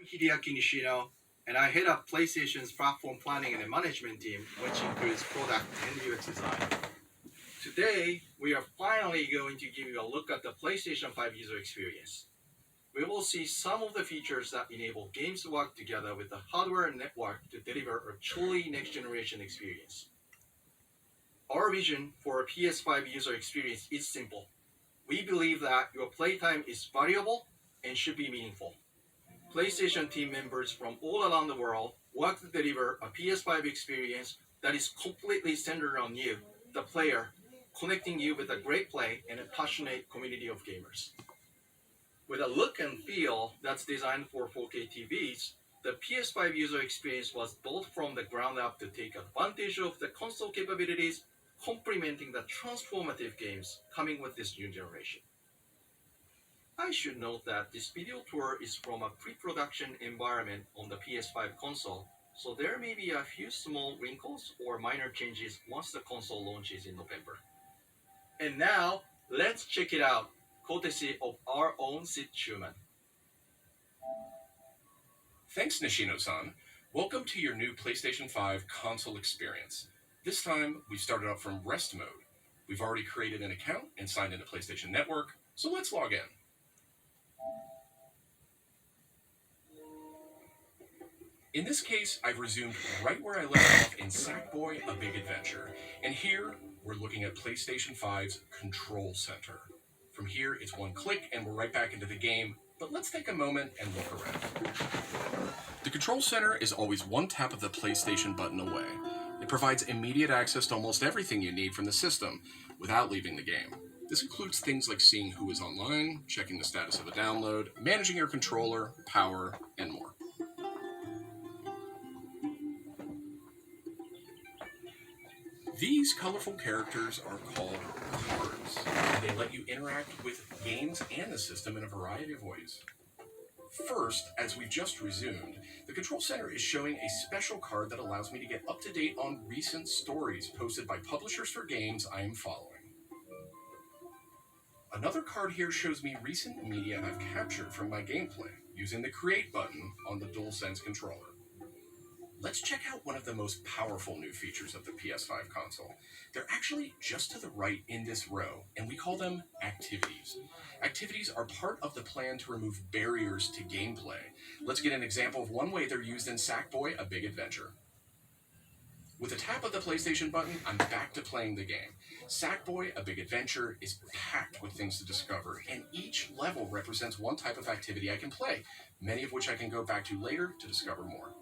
Hideaki Nishino, and I head up PlayStation's platform planning and management team, which includes product and UX design. Today, we are finally going to give you a look at the PlayStation 5 user experience. We will see some of the features that enable games to work together with the hardware network to deliver a truly next-generation experience. Our vision for a PS5 user experience is simple. We believe that your playtime is valuable and should be meaningful. PlayStation team members from all around the world work to deliver a PS5 experience that is completely centered on you, the player, connecting you with a great play and a passionate community of gamers. With a look and feel that's designed for 4K TVs, the PS5 user experience was built from the ground up to take advantage of the console capabilities, complementing the transformative games coming with this new generation. I should note that this video tour is from a pre-production environment on the PS5 console, so there may be a few small wrinkles or minor changes once the console launches in November. And now, let's check it out, courtesy of our own Sid Schumann. Thanks, Nishino-san. Welcome to your new PlayStation 5 console experience. This time, we started up from rest mode. We've already created an account and signed into PlayStation Network, so let's log in. In this case, I've resumed right where I left off in Sackboy: A Big Adventure, and here we're looking at PlayStation 5's Control Center. From here, it's one click and we're right back into the game, but let's take a moment and look around. The Control Center is always one tap of the PlayStation button away. It provides immediate access to almost everything you need from the system without leaving the game. This includes things like seeing who is online, checking the status of a download, managing your controller, power, and more. These colorful characters are called cards, and they let you interact with games and the system in a variety of ways. First, as we've just resumed, the Control Center is showing a special card that allows me to get up to date on recent stories posted by publishers for games I am following. Another card here shows me recent media I've captured from my gameplay using the Create button on the DualSense controller. Let's check out one of the most powerful new features of the PS5 console. They're actually just to the right in this row, and we call them activities. Activities are part of the plan to remove barriers to gameplay. Let's get an example of one way they're used in Sackboy: A Big Adventure. With a tap of the PlayStation button, I'm back to playing the game. Sackboy: A Big Adventure is packed with things to discover, and each level represents one type of activity I can play, many of which I can go back to later to discover more.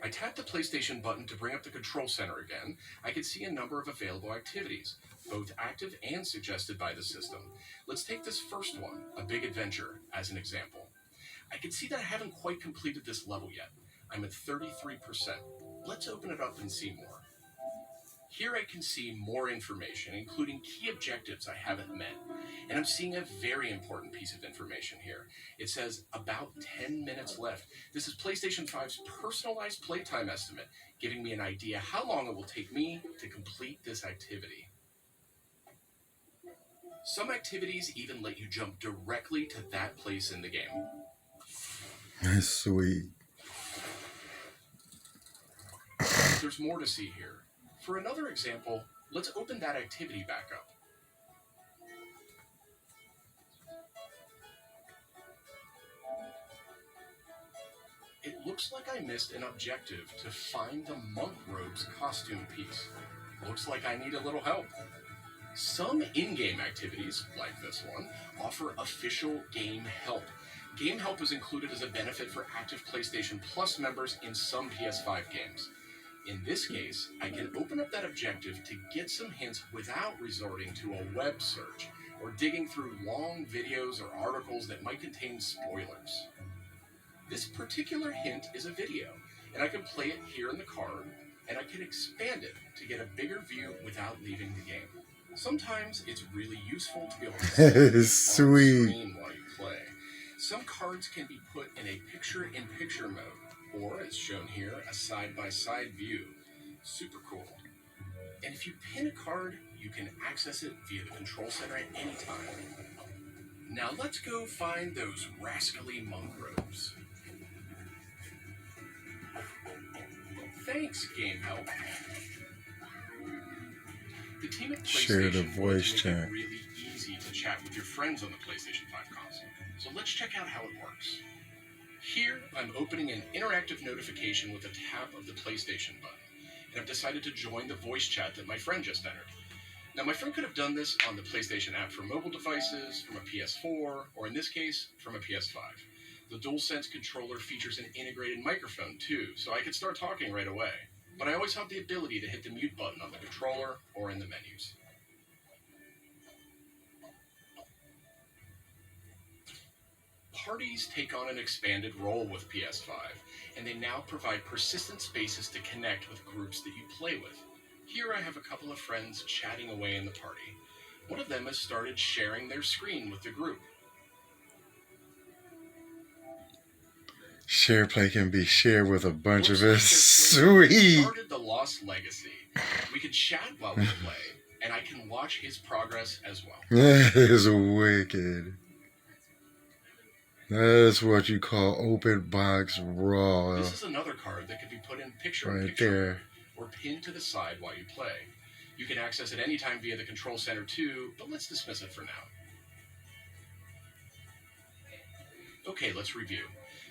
I tap the PlayStation button to bring up the Control Center again. I can see a number of available activities, both active and suggested by the system. Let's take this first one, A Big Adventure, as an example. I can see that I haven't quite completed this level yet. I'm at 33%. Let's open it up and see more. Here I can see more information, including key objectives I haven't met. And I'm seeing a very important piece of information here. It says about 10 minutes left. This is PlayStation 5's personalized playtime estimate, giving me an idea how long it will take me to complete this activity. Some activities even let you jump directly to that place in the game. That's sweet. There's more to see here. For another example, let's open that activity back up. It looks like I missed an objective to find the monk robe's costume piece. Looks like I need a little help. Some in-game activities, like this one, offer official game help. Game help is included as a benefit for active PlayStation Plus members in some PS5 games. In this case, I can open up that objective to get some hints without resorting to a web search or digging through long videos or articles that might contain spoilers. This particular hint is a video, and I can play it here in the card, and I can expand it to get a bigger view without leaving the game. Sometimes it's really useful to be able to see it on screen while you play. Some cards can be put in a picture-in-picture mode, or, as shown here, a side-by-side view. Super cool. And if you pin a card, you can access it via the Control Center at any time. Now let's go find those rascally monk robes. Thanks, Game Help. The team at Share the PlayStation voice wanted to make chat. it really easy to chat with your friends on the PlayStation 5 console. So let's check out how it works. Here, I'm opening an interactive notification with a tap of the PlayStation button, and I've decided to join the voice chat that my friend just entered. Now, my friend could have done this on the PlayStation app for mobile devices, from a PS4, or in this case, from a PS5. The DualSense controller features an integrated microphone too, so I could start talking right away. But I always have the ability to hit the mute button on the controller or in the menus. Parties take on an expanded role with PS5, and they now provide persistent spaces to connect with groups that you play with. Here I have a couple of friends chatting away in the party. One of them has started sharing their screen with the group. Share play can be shared with a bunch Looks of like us. they're playing Sweet. Uncharted: The Lost Legacy. We can chat while we play, and I can watch his progress as well. That is wicked. That's what you call open box raw. This is another card that can be put in Right picture-in-picture there. or pinned to the side while you play. You can access it anytime via the control center too, but let's dismiss it for now. Okay, let's review.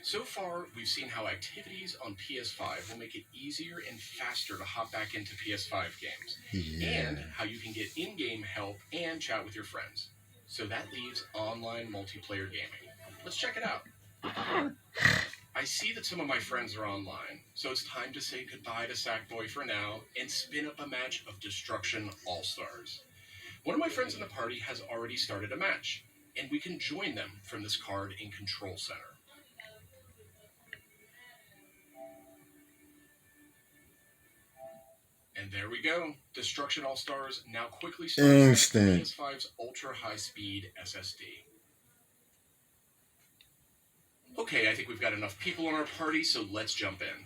So far, we've seen how activities on PS5 will make it easier and faster to hop back into PS5 games, Yeah. and how you can get in-game help and chat with your friends. So that leaves online multiplayer gaming. Let's check it out. I see that some of my friends are online, so it's time to say goodbye to Sackboy for now and spin up a match of Destruction All-Stars. One of my friends in the party has already started a match, and we can join them from this card in Control Center. And there we go. Destruction All-Stars now quickly starts Instant. PS5's ultra-high-speed SSD. Okay, I think we've got enough people in our party, so let's jump in.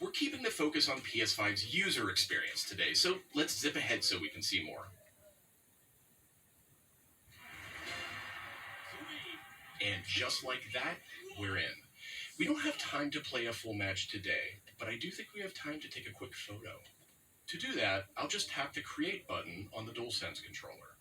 We're keeping the focus on PS5's user experience today, so let's zip ahead so we can see more. And just like that, we're in. We don't have time to play a full match today, but I do think we have time to take a quick photo. To do that, I'll just tap the Create button on the DualSense controller.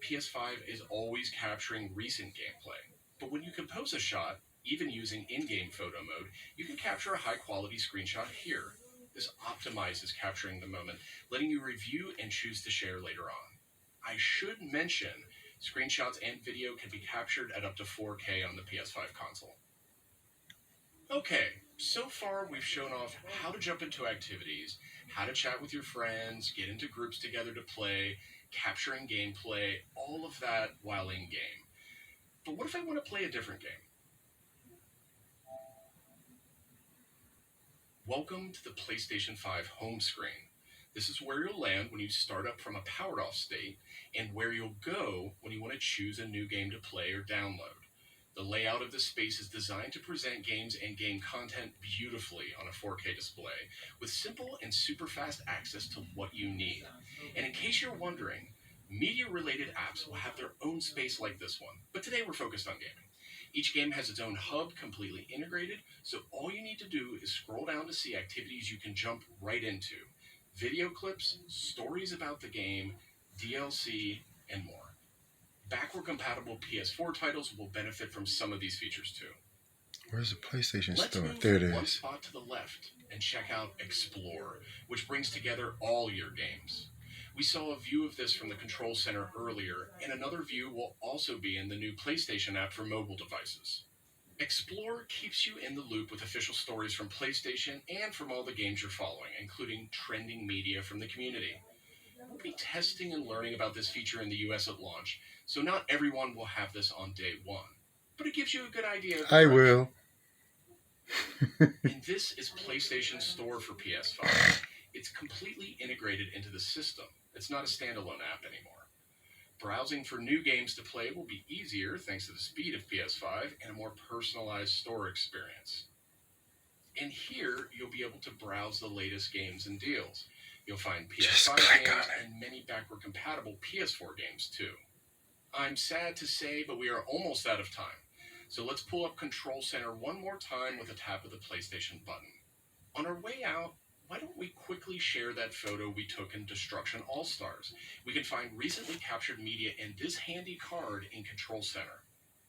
PS5 is always capturing recent gameplay, but when you compose a shot, even using in-game photo mode, you can capture a high-quality screenshot here. This optimizes capturing the moment, letting you review and choose to share later on. I should mention, screenshots and video can be captured at up to 4K on the PS5 console. Okay, so far we've shown off how to jump into activities, how to chat with your friends, get into groups together to play, capturing gameplay, all of that while in-game. But what if I want to play a different game? Welcome to the PlayStation 5 home screen. This is where you'll land when you start up from a powered-off state, and where you'll go when you want to choose a new game to play or download. The layout of the space is designed to present games and game content beautifully on a 4K display, with simple and super fast access to what you need. And in case you're wondering, media-related apps will have their own space like this one, but today we're focused on gaming. Each game has its own hub completely integrated, so all you need to do is scroll down to see activities you can jump right into. Video clips, stories about the game, DLC, and more. Backward-compatible PS4 titles will benefit from some of these features too. Where's the PlayStation Let's store? move There it one is. spot to the left and check out Explore, which brings together all your games. We saw a view of this from the Control Center earlier, and another view will also be in the new PlayStation app for mobile devices. Explore keeps you in the loop with official stories from PlayStation and from all the games you're following, including trending media from the community. We'll be testing and learning about this feature in the US at launch, so not everyone will have this on day one. But it gives you a good idea of the I direction. will. And this is PlayStation Store for PS5. It's completely integrated into the system. It's not a standalone app anymore. Browsing for new games to play will be easier thanks to the speed of PS5 and a more personalized store experience. And here, you'll be able to browse the latest games and deals. You'll find Just PS5 click games on it. and many backward-compatible PS4 games too. I'm sad to say, but we are almost out of time. So let's pull up Control Center one more time with a tap of the PlayStation button. On our way out, why don't we quickly share that photo we took in Destruction All-Stars? We can find recently captured media and this handy card in Control Center.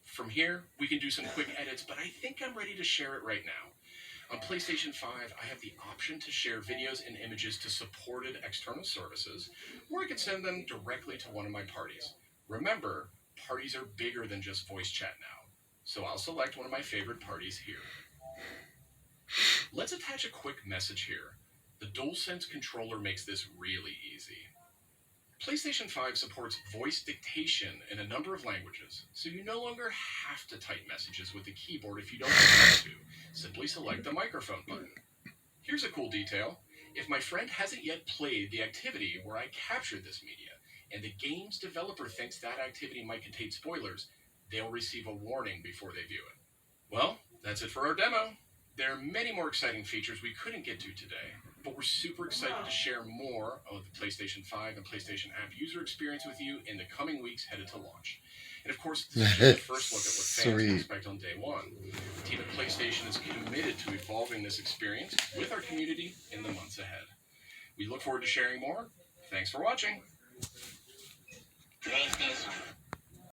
From here, we can do some quick edits, but I think I'm ready to share it right now. On PlayStation 5, I have the option to share videos and images to supported external services, or I can send them directly to one of my parties. Remember, parties are bigger than just voice chat now, so I'll select one of my favorite parties here. Let's attach a quick message here. The DualSense controller makes this really easy. PlayStation 5 supports voice dictation in a number of languages, so you no longer have to type messages with the keyboard if you don't want to. Simply select the microphone button. Here's a cool detail. If my friend hasn't yet played the activity where I captured this media, and the game's developer thinks that activity might contain spoilers, they'll receive a warning before they view it. Well, that's it for our demo. There are many more exciting features we couldn't get to today, but we're super excited to share more of the PlayStation 5 and PlayStation app user experience with you in the coming weeks headed to launch. And of course, this is just the first look at what fans can expect on day one. The team at PlayStation is committed to evolving this experience with our community in the months ahead. We look forward to sharing more. Thanks for watching. Gracias.